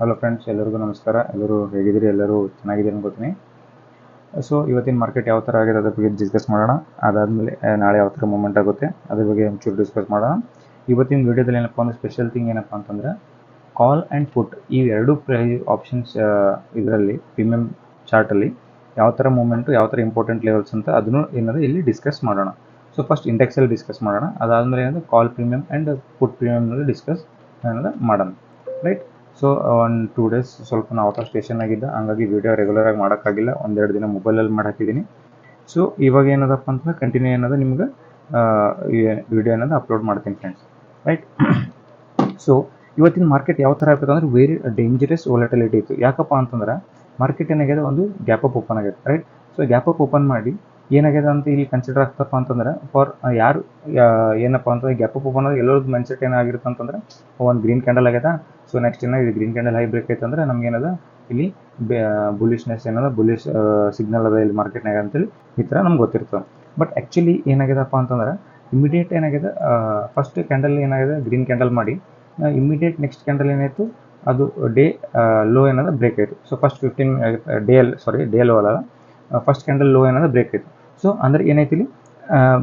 Hello friends, ಎಲ್ಲರಿಗೂ ನಮಸ್ಕಾರ. ಎಲ್ಲರೂ ಹೇಗಿದ್ದೀರಿ? ಎಲ್ಲರೂ ಚೆನ್ನಾಗಿದ್ದೀರಿ ಅನ್ಕೋತೀನಿ. ಸೊ ಇವತ್ತಿನ ಮಾರ್ಕೆಟ್ ಯಾವ ಥರ ಆಗಿದೆ ಅದ್ರ ಬಗ್ಗೆ ಡಿಸ್ಕಸ್ ಮಾಡೋಣ. ಅದಾದಮೇಲೆ ನಾಳೆ ಯಾವ ಥರ ಮೂವ್ಮೆಂಟ್ ಆಗುತ್ತೆ ಅದ್ರ ಬಗ್ಗೆ ಒಂಚೂರು ಡಿಸ್ಕಸ್ ಮಾಡೋಣ. ಇವತ್ತಿನ ವಿಡಿಯೋದಲ್ಲಿ ಏನಪ್ಪ ಅಂದರೆ ಸ್ಪೆಷಲ್ ಥಿಂಗ್ ಏನಪ್ಪ ಅಂತಂದರೆ ಕಾಲ್ ಆ್ಯಂಡ್ ಪುಟ್ ಈ ಎರಡು ಆಪ್ಷನ್ಸ್ ಇದರಲ್ಲಿ ಪ್ರೀಮಿಯಂ ಚಾರ್ಟಲ್ಲಿ ಯಾವ ಥರ ಮೂವ್ಮೆಂಟು, ಯಾವ ಥರ ಇಂಪಾರ್ಟೆಂಟ್ ಲೆವೆಲ್ಸ್ ಅಂತ ಅದನ್ನು ಏನಾದರೂ ಇಲ್ಲಿ ಡಿಸ್ಕಸ್ ಮಾಡೋಣ. ಸೊ ಫಸ್ಟ್ ಇಂಡೆಕ್ಸಲ್ಲಿ ಡಿಸ್ಕಸ್ ಮಾಡೋಣ. ಅದಾದಮೇಲೆ ಏನಾದರೂ ಕಾಲ್ ಪ್ರೀಮಿಯಂ ಆ್ಯಂಡ್ ಪುಟ್ ಪ್ರೀಮಿಯಮ್ನಲ್ಲಿ ಡಿಸ್ಕಸ್ ಏನಾದರೂ ಮಾಡೋಣ, ರೈಟ್. ಸೊ 1-2 ಡೇಸ್ ಸ್ವಲ್ಪ ನಾನು ಔಟ್ ಆಫ್ ಸ್ಟೇಷನ್ ಆಗಿದ್ದೆ, ಹಂಗಾಗಿ ವೀಡಿಯೋ ರೆಗ್ಯುಲರಾಗಿ ಮಾಡೋಕ್ಕಾಗಿಲ್ಲ. ಒಂದೆರಡು ದಿನ ಮೊಬೈಲಲ್ಲಿ ಮಾಡಾಕಿದ್ದೀನಿ. ಸೊ ಇವಾಗ ಏನದಪ್ಪ ಅಂತಂದ್ರೆ ಕಂಟಿನ್ಯೂ ಏನದ ನಿಮ್ಗೆ ಈ ವಿಡಿಯೋ ಏನದ ಅಪ್ಲೋಡ್ ಮಾಡ್ತೀನಿ ಫ್ರೆಂಡ್ಸ್, ರೈಟ್. ಸೊ ಇವತ್ತಿನ ಮಾರ್ಕೆಟ್ ಯಾವ ಥರ ಆಗ್ತದೆ ಅಂದರೆ ವೆರಿ ಡೇಂಜರಸ್ ವೊಲಟಿಲಿಟಿ ಇತ್ತು. ಯಾಕಪ್ಪ ಅಂತಂದ್ರೆ ಮಾರ್ಕೆಟ್ ಏನಾಗಿದೆ, ಒಂದು ಗ್ಯಾಪ್ ಅಪ್ ಓಪನ್ ಆಗಿದೆ, right. So gap up open ಮಾಡಿ ಏನಾಗಿದೆ ಅಂತ ಇಲ್ಲಿ ಕನ್ಸಿಡರ್ ಆಗ್ತಪ್ಪ ಅಂತಂದ್ರೆ ಫಾರ್ ಯಾರು ಏನಪ್ಪ ಅಂತಂದ್ರೆ ಗ್ಯಾಪ್ ಅಪ್ ಓಪನ್ ಆಗಿ ಎಲ್ಲರದ್ದು ಮೈಂಡ್ಸೆಟ್ ಏನಾಗಿರುತ್ತೆ ಅಂತಂದ್ರೆ ಒಂದು ಗ್ರೀನ್ ಕ್ಯಾಂಡಲ್ ಆಗ್ಯದ. ಸೊ ನೆಕ್ಸ್ಟ್ ಏನಾಗಿದೆ, ಗ್ರೀನ್ ಕ್ಯಾಂಡಲ್ ಹೈ ಬ್ರೇಕ್ ಐತೆ ಅಂದ್ರೆ ನಮ್ಗೆ ಏನದ ಇಲ್ಲಿ ಬುಲಿಶ್ನೆಸ್ ಏನದ, ಬುಲಿಶ್ ಸಿಗ್ನಲ್ ಅದ ಇಲ್ಲಿ ಮಾರ್ಕೆಟ್ನಾಗ ಅಂತೇಳಿ ಈ ಥರ ನಮ್ಗೆ ಗೊತ್ತಿರ್ತದೆ. ಬಟ್ ಆ್ಯಕ್ಚುಲಿ ಏನಾಗಿದೆಪ್ಪ ಅಂತಂದ್ರೆ ಇಮಿಡಿಯೇಟ್ ಏನಾಗಿದೆ, ಫಸ್ಟ್ ಕ್ಯಾಂಡಲ್ ಏನಾಗಿದೆ ಗ್ರೀನ್ ಕ್ಯಾಂಡಲ್ ಮಾಡಿ ಇಮಿಡಿಯೇಟ್ ನೆಕ್ಸ್ಟ್ ಕ್ಯಾಂಡಲ್ ಏನಾಯಿತು, ಅದು ಡೇ ಲೋ ಏನದ ಬ್ರೇಕ್ ಆಯಿತು. ಸೊ ಫಸ್ಟ್ 15 ಡೇ ಲೋ ಅಲ್ಲ, ಫಸ್ಟ್ ಕ್ಯಾಂಡಲ್ ಲೋ ಏನದ ಬ್ರೇಕ್ ಆಯಿತು. ಸೊ ಅಂದ್ರೆ ಏನಾಯ್ತು ಇಲ್ಲಿ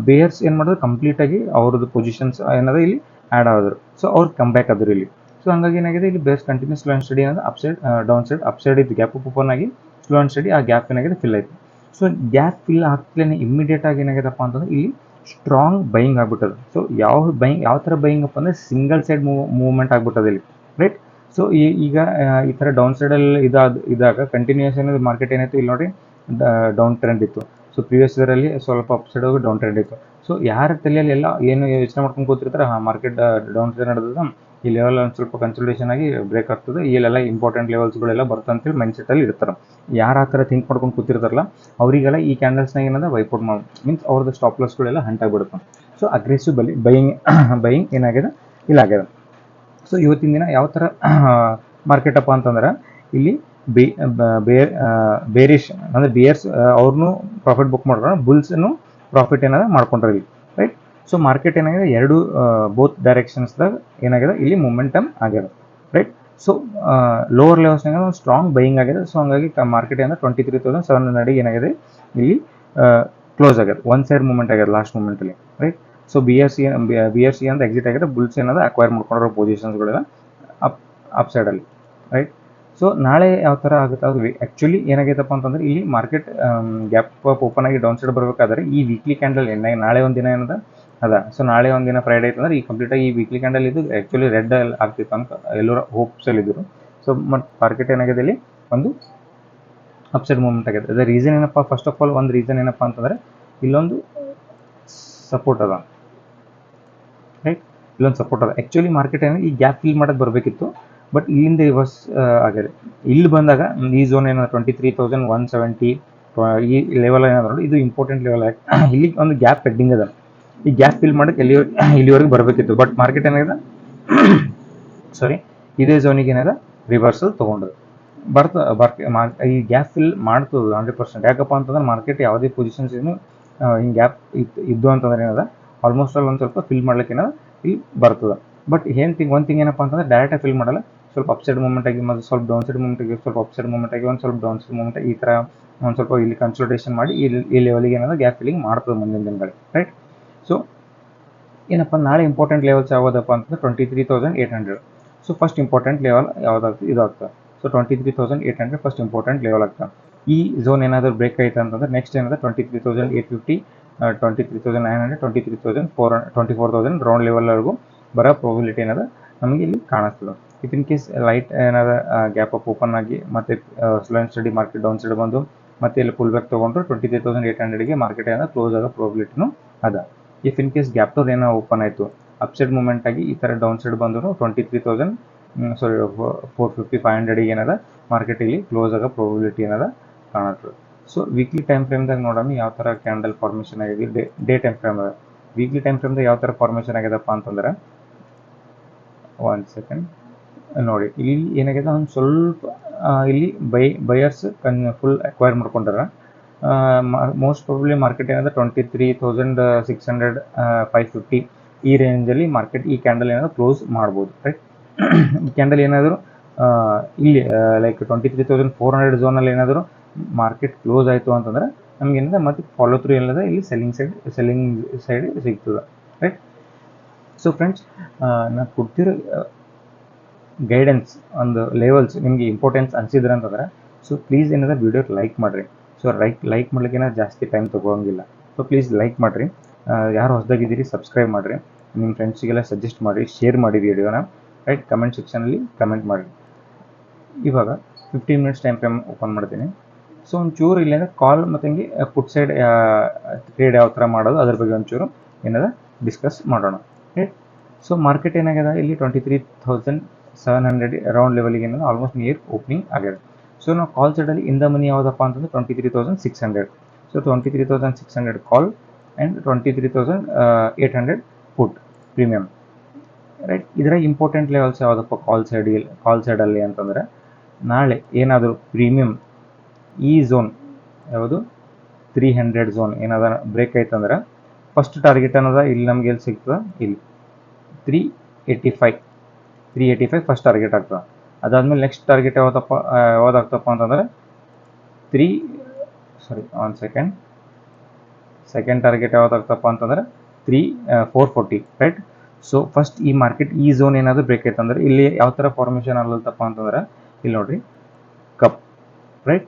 ಬೇಯರ್ಸ್ ಏನು ಮಾಡಿದ್ರು, ಕಂಪ್ಲೀಟಾಗಿ ಅವ್ರದ್ದು ಪೊಸಿಷನ್ಸ್ ಏನದ ಇಲ್ಲಿ ಆ್ಯಡ್ ಆದರು. ಸೊ ಅವ್ರು ಕಮ್ ಬ್ಯಾಕ್ ಆದರು ಇಲ್ಲಿ. ಸೊ ಹಂಗಾಗಿ ಏನಾಗಿದೆ, ಇಲ್ಲಿ base continues slow and steady ಏನದ ಅಪ್ಸೈಡ್ ಡೌನ್ ಸೈಡ್ ಅಪ್ಸೈಡ್ ಇತ್ತು, ಗ್ಯಾಪ್ ಓಪನ್ ಆಗಿ ಸ್ಲೋ ಆ್ಯಂಡ್ ಸ್ಟಡಿ ಆ ಗ್ಯಾಪ್ ಏನಾಗಿದೆ ಫಿಲ್ ಆಯಿತು. ಸೊ ಗ್ಯಾಪ್ ಫಿಲ್ ಆಗ್ತಲೇ ಇಮಿಡಿಯೇಟ್ ಆಗಿ ಏನಾಗಿದೆಪ್ಪ ಅಂತಂದ್ರೆ ಇಲ್ಲಿ ಸ್ಟ್ರಾಂಗ್ ಬೈಯಿಂಗ್ ಆಗ್ಬಿಟ್ಟದು. ಸೊ ಯಾವ ಥರ ಬೈಯಿಂಗ್ ಅಪ್ಪ ಅಂದರೆ ಸಿಂಗಲ್ ಸೈಡ್ ಮೂವ್ಮೆಂಟ್ ಆಗ್ಬಿಟ್ಟದೆ ಇಲ್ಲಿ, ರೈಟ್. ಸೊ ಈಗ ಈ ಥರ ಡೌನ್ ಸೈಡಲ್ಲಿ ಇದಾಗ ಕಂಟಿನ್ಯೂಸ್ ಏನಾದ್ರು ಮಾರ್ಕೆಟ್ ಏನಾಯಿತು ಇಲ್ಲಿ ನೋಡಿ, ಡೌನ್ ಟ್ರೆಂಡ್ ಇತ್ತು. ಸೊ ಪ್ರೀವಿಯಸ್ ಇದರಲ್ಲಿ ಸ್ವಲ್ಪ ಅಪ್ ಸೈಡ್ ಹೋಗಿ ಡೌನ್ ಟ್ರೆಂಡ್ ಇತ್ತು. ಸೊ ಯಾರ ತಲೆಯಲ್ಲಿ ಎಲ್ಲ ಏನು ಯೋಚನೆ ಮಾಡ್ಕೊಂಡು ಕೂತಿರ್ತಾರೆ, ಮಾರ್ಕೆಟ್ ಡೌನ್ ಸೈಡ್ ನಡೆದ ಈ ಲೆವೆಲ್ ಒಂದು ಸ್ವಲ್ಪ ಕನ್ಸಲ್ಟೇಷನ್ ಆಗಿ ಬ್ರೇಕ್ ಆಗ್ತದೆ, ಇಲ್ಲೆಲ್ಲ ಇಂಪಾರ್ಟೆಂಟ್ ಲೆವೆಲ್ಸ್ಗಳೆಲ್ಲ ಬರುತ್ತೆ ಅಂತೇಳಿ ಮೈಂಡ್ಸೆಟ್ಟಲ್ಲಿ ಇರ್ತಾರೆ. ಯಾರು ಆ ಥರ ಥಿಂಕ್ ಮಾಡ್ಕೊಂಡು ಕೂತಿರ್ತಾರಲ್ಲ ಅವರಿಗೆಲ್ಲ ಈ ಕ್ಯಾಂಡಲ್ಸ್ನಾಗ ಏನದ ವೈಪೌಟ್ ಮಾಡಿ ಮೀನ್ಸ್ ಅವ್ರದ್ದು ಸ್ಟಾಪ್ ಲಾಸ್ಗಳೆಲ್ಲ ಹಂಟಾಗ್ಬಿಡುತ್ತೆ. ಸೊ ಅಗ್ರೆಸಿವ್ ಬೈಯಿಂಗ್ ಏನಾಗಿದೆ ಇಲ್ಲ ಆಗ್ಯದ. ಸೊ ಇವತ್ತಿನ ದಿನ ಯಾವ ಥರ ಮಾರ್ಕೆಟ್ ಅಪ್ಪ ಅಂತಂದ್ರೆ ಇಲ್ಲಿ ಬೇರಿಶ್ ಅಂದರೆ ಬಿಯರ್ಸ್ ಅವ್ರನ್ನೂ ಪ್ರಾಫಿಟ್ ಬುಕ್ ಮಾಡ್ರ, ಬುಲ್ಸ್ನು ಪ್ರಾಫಿಟ್ ಏನಾದ ಮಾಡ್ಕೊಂಡ್ರೆ ಇಲ್ಲಿ, ರೈಟ್. ಸೊ ಮಾರ್ಕೆಟ್ ಏನಾಗಿದೆ, ಎರಡು ಬೋತ್ ಡೈರೆಕ್ಷನ್ಸ್ದಾಗ ಏನಾಗಿದೆ ಇಲ್ಲಿ ಮೂಮೆಂಟಮ್ ಆಗ್ಯದ, ರೈಟ್. ಸೊ ಲೋವರ್ ಲೆವೆಲ್ಸ್ನಾಗ ಒಂದು ಸ್ಟ್ರಾಂಗ್ ಬೈಯಿಂಗ್ ಆಗಿದೆ. ಸೊ ಹಂಗಾಗಿ ಮಾರ್ಕೆಟ್ ಏನಂದ್ರೆ 23,700 ಏನಾಗಿದೆ ಇಲ್ಲಿ ಕ್ಲೋಸ್ ಆಗ್ಯದ, ಒನ್ ಸೈಡ್ ಮೂಮೆಂಟ್ ಆಗ್ಯದ ಲಾಸ್ಟ್ ಮೂಮೆಂಟಲ್ಲಿ, right. So B R C ಅಂತ ಎಕ್ಸಿಟ್ ಆಗಿದೆ, ಬುಲ್ಸ್ ಏನದ ಅಕ್ವೈರ್ ಮಾಡ್ಕೊಂಡಿರೋ ಪೊಸಿಷನ್ಸ್ಗಳೆಲ್ಲ ಅಪ್ ಸೈಡಲ್ಲಿ, ರೈಟ್. ಸೊ ನಾಳೆ ಯಾವ ಥರ ಆಗುತ್ತೆ ಅದು ಆ್ಯಕ್ಚುಲಿ ಏನಾಗೈತಪ್ಪ ಅಂತಂದ್ರೆ ಇಲ್ಲಿ ಮಾರ್ಕೆಟ್ ಗ್ಯಾಪ್ ಅಪ್ ಓಪನ್ ಆಗಿ ಡೌನ್ ಸೈಡ್ ಬರಬೇಕಾದ್ರೆ ಈ ವೀಕ್ಲಿ ಕ್ಯಾಂಡಲ್ ನಾಳೆ ಒಂದು ದಿನ ಏನದ ಅದ. ಸೊ ನಾಳೆ ಒಂದಿನ ಫ್ರೈಡೇ ಐತೆ ಅಂದ್ರೆ ಈ ಕಂಪ್ಲೀಟಾಗಿ ಈ ವೀಕ್ಲಿ ಕ್ಯಾಂಡಲ್ ಇದು ಆ್ಯಕ್ಚುಲಿ ರೆಡ್ ಆಗ್ತಿತ್ತು ಅಂತ ಎಲ್ಲರೂ ಹೋಪ್ಸಲ್ಲಿ ಇದ್ದರು. ಸೊ ಮತ್ತು ಮಾರ್ಕೆಟ್ ಏನಾಗಿದೆ ಇಲ್ಲಿ ಒಂದು ಅಪ್ಸೈಡ್ ಮೂವ್ಮೆಂಟ್ ಆಗಿದೆ. ಅದರ ರೀಸನ್ ಏನಪ್ಪ, ಫಸ್ಟ್ ಆಫ್ ಆಲ್ ಒಂದು ರೀಸನ್ ಏನಪ್ಪ ಅಂತಂದರೆ ಇಲ್ಲೊಂದು ಸಪೋರ್ಟ್ ಅದ, ರೈಟ್. ಇಲ್ಲೊಂದು ಸಪೋರ್ಟ್ ಅದ. ಆ್ಯಕ್ಚುಲಿ ಮಾರ್ಕೆಟ್ ಏನಾಗಿದೆ ಈ ಗ್ಯಾಪ್ ಫಿಲ್ ಮಾಡೋದು ಬರಬೇಕಿತ್ತು, ಬಟ್ ಇಲ್ಲಿಂದ ರಿವರ್ಸ್ ಆಗಿದೆ. ಇಲ್ಲಿ ಬಂದಾಗ ಈ ಝೋನ್ ಏನಾದ್ರು 23,170 ಈ ಲೆವೆಲ್ ಏನಾದ್ರು ಇದು ಇಂಪಾರ್ಟೆಂಟ್ ಲೆವೆಲ್ ಆಗಿ ಇಲ್ಲಿ ಒಂದು ಗ್ಯಾಪ್ ಪೆಂಡಿಂಗ್ ಅದ. ಈ ಗ್ಯಾಪ್ ಫಿಲ್ ಮಾಡೋಕ್ಕೆ ಇಲ್ಲಿವರೆಗೆ ಬರಬೇಕಿತ್ತು, ಬಟ್ ಮಾರ್ಕೆಟ್ ಏನಾಗಿದೆ ಇದೇ ಝೋನಿಗೆ ಏನಾದ ರಿವರ್ಸಲ್ ತೊಗೊಂಡದು ಈ ಗ್ಯಾಪ್ ಫಿಲ್ ಮಾಡ್ತದೆ 100%. ಯಾಕಪ್ಪ ಅಂತಂದ್ರೆ ಮಾರ್ಕೆಟ್ ಯಾವುದೇ ಪೊಸಿಷನ್ಸ್ ಏನು ಹಿಂಗೆ ಗ್ಯಾಪ್ ಇದ್ದು ಅಂತಂದ್ರೆ ಏನದ ಆಲ್ಮೋಸ್ಟ್ ಅಲ್ಲಿ ಒಂದು ಸ್ವಲ್ಪ ಫಿಲ್ ಮಾಡ್ಲಿಕ್ಕೆ ಏನದ ಇಲ್ಲಿ ಬರ್ತದೆ. ಬಟ್ ಒಂದು ಥಿಂಗ್ ಏನಪ್ಪ ಅಂತಂದ್ರೆ ಡೈರೆಕ್ಟಾಗಿ ಫಿಲ್ ಮಾಡಲ್ಲ, ಸ್ವಲ್ಪ ಅಪ್ಸೈಡ್ ಮೂವ್ಮೆಂಟ್ ಆಗಿ ಮತ್ತು ಸ್ವಲ್ಪ ಡೌನ್ ಸೈಡ್ ಮೂವ್ಮೆಂಟ್ ಆಗಿ, ಸ್ವಲ್ಪ ಅಪ್ಸೈಡ್ ಮೂವ್ಮೆಂಟ್ ಆಗಿ, ಒಂದು ಸ್ವಲ್ಪ ಡೌನ್ ಸೈಡ್ ಮೂವ್ಮೆಂಟ್ ಈ ಥರ ಒಂದು ಸ್ವಲ್ಪ ಇಲ್ಲಿ ಕನ್ಸಲ್ಟೇಷನ್ ಮಾಡಿ ಈ ಲೆವೆಲಿಗೆ ಏನಾದ್ರು ಗ್ಯಾಪ್ ಫಿಲ್ಲಿಂಗ್ ಮಾಡ್ತದೆ ಮುಂದಿನ ದಿನಗಳಲ್ಲಿ, ರೈಟ್. ಸೊ ಏನಪ್ಪ ನಾಳೆ ಇಂಪಾರ್ಟೆಂಟ್ ಲೆವೆಲ್ಸ್ ಯಾವುದಪ್ಪ ಅಂತಂದ್ರೆ 23,800. ಸೊ ಫಸ್ಟ್ ಇಂಪಾರ್ಟೆಂಟ್ ಲೆವೆಲ್ ಯಾವುದಾಗ್ತದೆ ಇದು ಆಗ್ತದೆ. ಸೊ 23,800 ಫಸ್ಟ್ ಇಂಪಾರ್ಟೆಂಟ್ ಲೆವೆಲ್ ಆಗ್ತದೆ. ಈ ಝೋನ್ ಏನಾದರೂ ಬ್ರೇಕ್ ಆಯ್ತು ಅಂತಂದ್ರೆ ನೆಕ್ಸ್ಟ್ ಏನಾದ್ರೆ 23,850, 23,900, 23,400, 24,000 ರೌಂಡ್ ಲೆವೆಲ್ವರೆಗೂ ಬರೋ ಪ್ರಾಬಿಲಿಟಿ ಏನದ ನಮಗೆ ಇಲ್ಲಿ ಕಾಣಿಸ್ತದೆ. ಇಫ್ ಇನ್ ಕೇಸ್ ಲೈಟ್ ಏನಾದ ಗ್ಯಾಪ್ ಅಪ್ ಓಪನ್ ಆಗಿ ಮತ್ತು slow and study market down side ಬಂದು ಮತ್ತೆ ಇಲ್ಲಿ ಪುಲ್ ಬ್ಯಾಕ್ ತೊಗೊಂಡ್ರು 23,800ಗೆ ಮಾರ್ಕೆಟ್ ಏನೋ ಕ್ಲೋಸ್ ಆಗೋ ಪ್ರಾಬಿಲಿಟಿನೂ ಅದ. If in case gap down ಏನೋ ಓಪನ್ ಆಯಿತು ಅಪ್ಸೈಡ್ ಮೂವ್ಮೆಂಟ್ ಆಗಿ ಈ ಥರ ಡೌನ್ ಸೈಡ್ ಬಂದರೂ 450, 500 ಏನದ ಮಾರ್ಕೆಟ್ ಇಲ್ಲಿ ಕ್ಲೋಸ್ ಆಗೋ ಪ್ರಾಬಿಲಿಟಿ ಏನದ ಕಾಣುತ್ತದೆ. ಸೊ ವೀಕ್ಲಿ ಟೈಮ್ ಫ್ರೇಮ್ದಾಗ ನೋಡೋಣ ಯಾವ ಥರ ಕ್ಯಾಂಡಲ್ ಫಾರ್ಮೇಷನ್ ಆಗಿದೆ. ಡೇ ಟೈಮ್ ಫ್ರೇಮ್ ಅದ. ವೀಕ್ಲಿ ಟೈಮ್ ಫ್ರೇಮ್ದಾಗ ಯಾವ ಥರ ಫಾರ್ಮೇಷನ್ ಆಗ್ಯದಪ್ಪ ಅಂತಂದ್ರೆ ಒಂದು ಸೆಕೆಂಡ್ ನೋಡಿ, ಇಲ್ಲಿ ಏನಾಗಿದೆ ಒಂದು ಸ್ವಲ್ಪ ಇಲ್ಲಿ ಬಯರ್ಸ್ ಫುಲ್ ಅಕ್ವೈರ್ ಮಾಡ್ಕೊಂಡಾರ. ಮೋಸ್ಟ್ ಪ್ರಾಬಬ್ಲಿ ಮಾರ್ಕೆಟ್ ಏನಾದ್ರೆ 23,600, 550 ಈ ರೇಂಜಲ್ಲಿ ಮಾರ್ಕೆಟ್ ಈ ಕ್ಯಾಂಡಲ್ ಏನಾದರೂ ಕ್ಲೋಸ್ ಮಾಡ್ಬೋದು, ರೈಟ್. ಈ ಕ್ಯಾಂಡಲ್ ಏನಾದರೂ ಇಲ್ಲಿ ಲೈಕ್ 23,400 ಝೋನಲ್ಲಿ ಏನಾದರೂ ಮಾರ್ಕೆಟ್ ಕ್ಲೋಸ್ ಆಯಿತು ಅಂತಂದ್ರೆ ನಮ್ಗೆ ಏನಿದೆ ಮತ್ತೆ ಫಾಲೋ ಥ್ರೂ ಏನಿದೆ ಇಲ್ಲಿ ಸೆಲ್ಲಿಂಗ್ ಸೈಡ್ ಸಿಗ್ತದೆ, ರೈಟ್. ಸೊ ಫ್ರೆಂಡ್ಸ್, ನಾನು ಕೊಡ್ತಿರೋ ಗೈಡೆನ್ಸ್ ಒಂದು ಲೆವೆಲ್ಸ್ ನಿಮಗೆ ಇಂಪಾರ್ಟೆನ್ಸ್ ಅನಿಸಿದ್ರೆ ಅಂತಂದ್ರೆ ಸೊ ಪ್ಲೀಸ್ ಏನಾದ್ರೆ ವಿಡಿಯೋಗೆ ಲೈಕ್ ಮಾಡಿರಿ. ಸೊ ಲೈಕ್ ಮಾಡ್ಲಿಕ್ಕೆ ಏನಾದ್ರು ಜಾಸ್ತಿ ಟೈಮ್ ತೊಗೊಳಂಗಿಲ್ಲ. ಸೊ ಪ್ಲೀಸ್ ಲೈಕ್ ಮಾಡಿರಿ. ಯಾರು ಹೊಸದಾಗಿದ್ದೀರಿ ಸಬ್ಸ್ಕ್ರೈಬ್ ಮಾಡಿರಿ, ನಿಮ್ಮ ಫ್ರೆಂಡ್ಸಿಗೆಲ್ಲ ಸಜೆಸ್ಟ್ ಮಾಡಿ, ಶೇರ್ ಮಾಡಿ ವಿಡಿಯೋನ, ರೈಟ್. ಕಮೆಂಟ್ ಸೆಕ್ಷನಲ್ಲಿ ಕಮೆಂಟ್ ಮಾಡಿ. ಇವಾಗ 15 ಮಿನಿಟ್ಸ್ ಟೈಮ್ ಫ್ರೇಮ್ ಓಪನ್ ಮಾಡ್ತೀನಿ. ಸೊ ಒಂಚೂರು ಇಲ್ಲೇನ ಕಾಲ್ ಮತ್ತು ಹಿಂಗೆ ಪುಟ್ ಸೈಡ್ ಟ್ರೇಡ್ ಯಾವ ಥರ ಮಾಡೋದು ಅದ್ರ ಬಗ್ಗೆ ಒಂಚೂರು ಏನದ ಡಿಸ್ಕಸ್ ಮಾಡೋಣ, ರೈಟ್. ಸೊ ಮಾರ್ಕೆಟ್ ಏನಾಗಿದೆ ಇಲ್ಲಿ 23,700 ಅರೌಂಡ್ ಲೆವೆಲ್ಗೆ ಏನದ ಆಲ್ಮೋಸ್ಟ್ ನಿಯರ್ ಓಪನಿಂಗ್ ಆಗಿದೆ. ಸೊ ನಾವು ಕಾಲ್ ಸೈಡಲ್ಲಿ ಇನ್ ದ ಮನಿ ಯಾವುದಪ್ಪ ಅಂತಂದ್ರೆ 23,600. So 23,600 call and 23,800 put premium, right. ಇದರ ಇಂಪಾರ್ಟೆಂಟ್ ಲೆವೆಲ್ಸ್ ಯಾವುದಪ್ಪ ಕಾಲ್ ಸೈಡಲ್ಲಿ ಅಂತಂದರೆ ನಾಳೆ ಏನಾದರೂ ಪ್ರೀಮಿಯಮ್ ಈ ಝೋನ್ ಯಾವುದು 300 ಝೋನ್ ಏನಾದ ಬ್ರೇಕ್ ಆಯ್ತಂದ್ರೆ ಫಸ್ಟ್ ಟಾರ್ಗೆಟ್ ಅನ್ನೋದ ಇಲ್ಲಿ ನಮ್ಗೆ ಎಲ್ಲಿ ಸಿಗ್ತದೆ, ಇಲ್ಲಿ 385 ಫಸ್ಟ್ ಟಾರ್ಗೆಟ್ ಆಗ್ತದೆ. ಅದಾದಮೇಲೆ ನೆಕ್ಸ್ಟ್ ಟಾರ್ಗೆಟ್ ಯಾವ್ದಾಗ್ತಪ್ಪ ಅಂತಂದರೆ ಸೆಕೆಂಡ್ ಟಾರ್ಗೆಟ್ ಯಾವ್ದಾಗ್ತಪ್ಪ ಅಂತಂದರೆ 440, ರೈಟ್. ಸೊ ಫಸ್ಟ್ ಈ ಮಾರ್ಕೆಟ್ ಈ ಝೋನ್ ಏನಾದರೂ ಬ್ರೇಕ್ ಆಯ್ತಂದ್ರೆ ಇಲ್ಲಿ ಯಾವ ಥರ ಫಾರ್ಮೇಷನ್ ಆಗಲ್ತಪ್ಪ ಅಂತಂದ್ರೆ ಇಲ್ಲಿ ನೋಡ್ರಿ ಕಪ್, ರೈಟ್.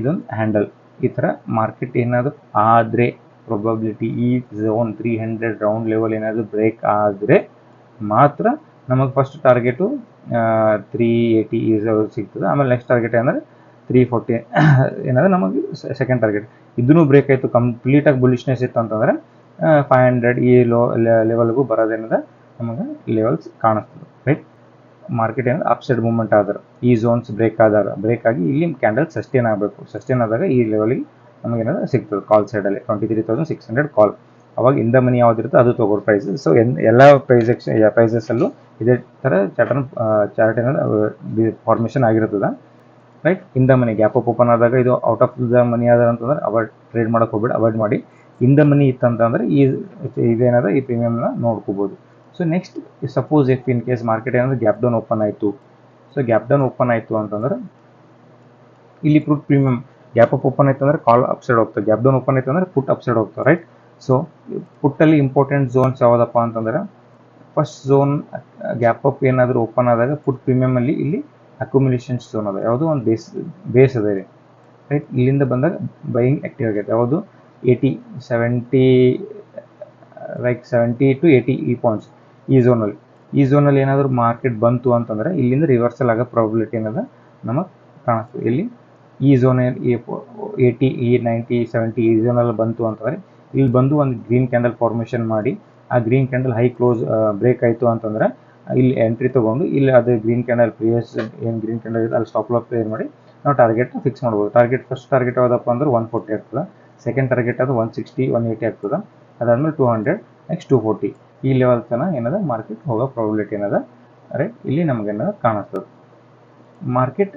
ಇದೊಂದು ಹ್ಯಾಂಡಲ್. ಈ ಥರ ಮಾರ್ಕೆಟ್ ಏನಾದರೂ ಆದರೆ ಪ್ರೊಬಬಿಲಿಟಿ ಈ ಝೋನ್ 300 ರೌಂಡ್ ಲೆವೆಲ್ ಏನಾದರೂ ಬ್ರೇಕ್ ಆದರೆ ಮಾತ್ರ ನಮಗೆ ಫಸ್ಟ್ ಟಾರ್ಗೆಟು 380 ಸಿಗ್ತದೆ. ಆಮೇಲೆ ನೆಕ್ಸ್ಟ್ ಟಾರ್ಗೆಟ್ ಏನಂದರೆ 340 ಏನಾದ್ರೆ ನಮಗೆ ಸೆಕೆಂಡ್ ಟಾರ್ಗೆಟ್. ಇದನ್ನು ಬ್ರೇಕ್ ಆಯಿತು, ಕಂಪ್ಲೀಟಾಗಿ ಬುಲಿಶ್ನೆಸ್ ಇತ್ತು ಅಂತಂದರೆ 500 ಈ ಲೆವೆಲ್ಗೂ ಬರೋದೇನದ ನಮಗೆ ಲೆವೆಲ್ಸ್ ಕಾಣಿಸ್ತದೆ, ರೈಟ್. ಮಾರ್ಕೆಟ್ ಏನಾದ್ರೆ ಅಪ್ಸೈಡ್ ಮೂವ್ಮೆಂಟ್ ಆದ್ರೆ ಈ ಝೋನ್ಸ್ ಬ್ರೇಕ್ ಆಗಿ ಇಲ್ಲಿ ಕ್ಯಾಂಡಲ್ ಸಸ್ಟೇನ್ ಆಗಬೇಕು. ಸಸ್ಟೇನ್ ಆದಾಗ ಈ ಲೆವೆಲಿಗೆ ನಮಗೇನಾದ್ರು ಸಿಗ್ತದೆ ಕಾಲ್ ಸೈಡಲ್ಲಿ 23,600 ಕಾಲ್. ಅವಾಗ ಇನ್ ದ ಮನಿ ಯಾವುದಿರುತ್ತೆ ಅದು ತೊಗೊಳ್ಳೋ ಪ್ರೈಸ್. ಸೊ ಎಲ್ಲ ಪ್ರೈಸಸ್ಸಲ್ಲೂ ಇದೇ ಥರ ಚಾರ್ಟ್ ಏನಾದ್ರು ಫಾರ್ಮೇಷನ್ ಆಗಿರ್ತದೆ, right. In the money gap up open ಆದಾಗ ಇದು ಔಟ್ ಆಫ್ ದ ಮನಿ ಆದ ಅಂತಂದ್ರೆ ಅವಾಯ್ಡ್ ಟ್ರೇಡ್ ಮಾಡೋಕೆ ಹೋಗ್ಬೇಡಿ, ಅವಾಯ್ಡ್ ಮಾಡಿ. ಇನ್ ದ ಮನಿ ಇತ್ತಂತಂದ್ರೆ ಇದೇನಾದ ಈ ಪ್ರೀಮಿಯಮ್ನ ನೋಡ್ಕೋಬೋದು. So next suppose if in case market ಏನಾದರೂ ಗ್ಯಾಪ್ ಡೌನ್ ಓಪನ್ ಆಯಿತು. ಸೊ ಗ್ಯಾಪ್ ಡೌನ್ ಓಪನ್ ಆಯಿತು ಅಂತಂದ್ರೆ ಇಲ್ಲಿ ಪುಟ್ ಪ್ರೀಮಿಯಮ್ ಗ್ಯಾಪ್ ಅಪ್ ಓಪನ್ ಆಯ್ತು ಅಂದರೆ ಕಾಲ್ ಅಪ್ಸೈಡ್ ಹೋಗ್ತದೆ, ಗ್ಯಾಪ್ ಡೌನ್ ಓಪನ್ ಆಯ್ತು ಅಂದರೆ ಪುಟ್ ಅಪ್ಸೈಡ್ ಹೋಗ್ತದೆ, ರೈಟ್. ಸೊ ಪುಟ್ಟಲ್ಲಿ ಇಂಪಾರ್ಟೆಂಟ್ ಝೋನ್ಸ್ ಯಾವುದಪ್ಪ ಅಂತಂದರೆ ಫಸ್ಟ್ ಝೋನ್ ಗ್ಯಾಪ್ ಅಪ್ ಏನಾದರೂ ಓಪನ್ ಆದಾಗ ಪುಟ್ ಪ್ರೀಮಿಯಮಲ್ಲಿ ಇಲ್ಲಿ ಅಕ್ಯುಮುಲೇಷನ್ಸ್ ಝೋನ್ ಅದ, ಯಾವುದೋ ಒಂದು ಬೇಸ್ ಅದ ಇದೆ, ರೈಟ್. ಇಲ್ಲಿಂದ ಬಂದಾಗ ಬೈಯಿಂಗ್ ಆ್ಯಕ್ಟಿವ್ ಆಗೈತೆ, ಯಾವುದು 70 to 80 ಈ ಪಾಯಿಂಟ್ಸ್ ಈ ಝೋನಲ್ಲಿ ಏನಾದರೂ ಮಾರ್ಕೆಟ್ ಬಂತು ಅಂತಂದರೆ ಇಲ್ಲಿಂದ ರಿವರ್ಸಲ್ ಆಗೋ ಪ್ರಾಬಿಲಿಟಿ ಏನದ ನಮಗೆ ಕಾಣಿಸ್ತದೆ. ಇಲ್ಲಿ ಈ ಝೋನ್ 80 90 70 ಈ ಝೋನಲ್ಲಿ ಬಂತು ಅಂತಂದರೆ ಇಲ್ಲಿ ಬಂದು ಒಂದು ಗ್ರೀನ್ ಕ್ಯಾಂಡಲ್ ಫಾರ್ಮೇಷನ್ ಮಾಡಿ ಆ green candle high close break ಆಯಿತು ಅಂತಂದರೆ ಇಲ್ಲಿ ಎಂಟ್ರಿ ತೊಗೊಂಡು ಇಲ್ಲಿ ಅದು ಗ್ರೀನ್ ಕ್ಯಾಂಡಲ್ ಪ್ರಿಯಸ್ ಏನು ಗ್ರೀನ್ ಕ್ಯಾಂಡಲ್ ಇದೆ ಅಲ್ಲಿ ಸ್ಟಾಪ್ ಲಾಸ್ ಕ್ಲಿಯರ್ ಮಾಡಿ ನಾವು ಟಾರ್ಗೆಟ್ ಫಿಕ್ಸ್ ಮಾಡ್ಬೋದು. ಫಸ್ಟ್ ಟಾರ್ಗೆಟ್ ಯಾವುದಪ್ಪ ಅಂದ್ರೆ 140 ಆಗ್ತದೆ, ಸೆಕೆಂಡ್ ಟಾರ್ಗೆಟ್ ಅದು 160 180 ಆಗ್ತದೆ, ಅದಾದಮೇಲೆ 200, ನೆಕ್ಸ್ಟ್ 240 ಈ ಲೆವೆಲ್ ತನಕ ಏನದ ಮಾರ್ಕೆಟ್ ಹೋಗೋ ಪ್ರಾಬಿಲಿಟಿ ಏನದ, ರೈಟ್. ಇಲ್ಲಿ ನಮಗೇನದ ಕಾಣಿಸ್ತದೆ. Market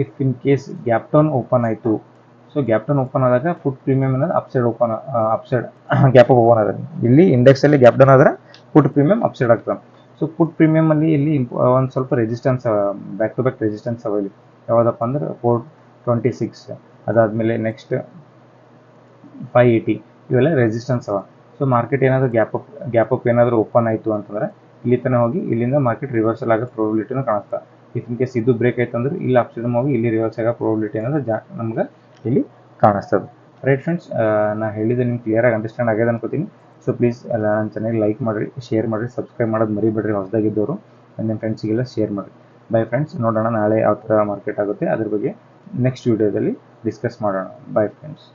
if in case gap down open ಆಯಿತು. ಸೊ ಗ್ಯಾಪ್ ಡೌನ್ ಓಪನ್ ಆದಾಗ ಪುಟ್ ಪ್ರೀಮಿಯಮ್ ಅನ್ನೋದು ಅಪ್ಸೈಡ್ ಗ್ಯಾಪ್ ಓಪನ್ ಆದ ಇಲ್ಲಿ ಇಂಡೆಕ್ಸಲ್ಲಿ ಗ್ಯಾಪ್ ಡೌನ್ ಆದರೆ ಪುಟ್ ಪ್ರೀಮಿಯಮ್ ಅಪ್ಸೈಡ್ ಆಗ್ತದೆ. ಸೊ ಪುಟ್ ಪ್ರೀಮಿಯಮಲ್ಲಿ ಇಲ್ಲಿ ಒಂದು ಸ್ವಲ್ಪ resistance back to back resistance ಅವ ಇಲ್ಲಿ ಯಾವುದಪ್ಪ ಅಂದ್ರೆ 426, ಅದಾದಮೇಲೆ ನೆಕ್ಸ್ಟ್ 580 ಇವೆಲ್ಲ ರೆಸಿಸ್ಟೆನ್ಸ್ ಅವ. ಸೊ ಮಾರ್ಕೆಟ್ ಏನಾದರೂ ಗ್ಯಾಪ್ ಅಪ್ ಏನಾದರೂ ಓಪನ್ ಆಯಿತು ಅಂತಂದರೆ ಇಲ್ಲಿ ತನಕ ಹೋಗಿ ಇಲ್ಲಿಂದ ಮಾರ್ಕೆಟ್ ರಿವರ್ಸಲ್ ಆಗೋ ಪ್ರಾಬಿಲಿಟಿನೂ ಕಾಣಿಸ್ತಾ. ಇಫ್ ಇನ್ ಕೇಸ್ ಇದು ಬ್ರೇಕ್ ಆಯ್ತು ಅಂದ್ರೆ ಇಲ್ಲಿ ಅಪ್ಸೈಡ್ ಹೋಗಿ ಇಲ್ಲಿ ರಿವರ್ಸ್ ಆಗೋ ಪ್ರಾಬಿಲಿಟಿ ಅನ್ನೋದು ನಮ್ಗೆ ಇಲ್ಲಿ ಕಾಣಿಸ್ತದೆ, ರೈಟ್ ಫ್ರೆಂಡ್ಸ್. ನಾನು ಹೇಳಿದೆ ನಿಮ್ಗೆ ಕ್ಲಿಯರಾಗಿ ಅಂಡರ್ಸ್ಟ್ಯಾಂಡ್ ಆಗ್ಯದ ಅನ್ಕೋತೀನಿ. ಸೊ ಪ್ಲೀಸ್ ನನ್ನ ಚಾನಲ್ ಲೈಕ್ ಮಾಡಿರಿ, ಶೇರ್ ಮಾಡಿರಿ, ಸಬ್ಸ್ಕ್ರೈಬ್ ಮಾಡೋದು ಮರಿಬೇಡ್ರಿ. ಹೊಸದಾಗಿದ್ದವರು ನಿಮ್ಮ ಫ್ರೆಂಡ್ಸಿಗೆಲ್ಲ ಶೇರ್ ಮಾಡಿರಿ. ಬೈ ಫ್ರೆಂಡ್ಸ್, ನೋಡೋಣ ನಾಳೆ ಯಾವ ಥರ ಮಾರ್ಕೆಟ್ ಆಗುತ್ತೆ ಅದ್ರ ಬಗ್ಗೆ ನೆಕ್ಸ್ಟ್ ವೀಡಿಯೋದಲ್ಲಿ ಡಿಸ್ಕಸ್ ಮಾಡೋಣ. By friends.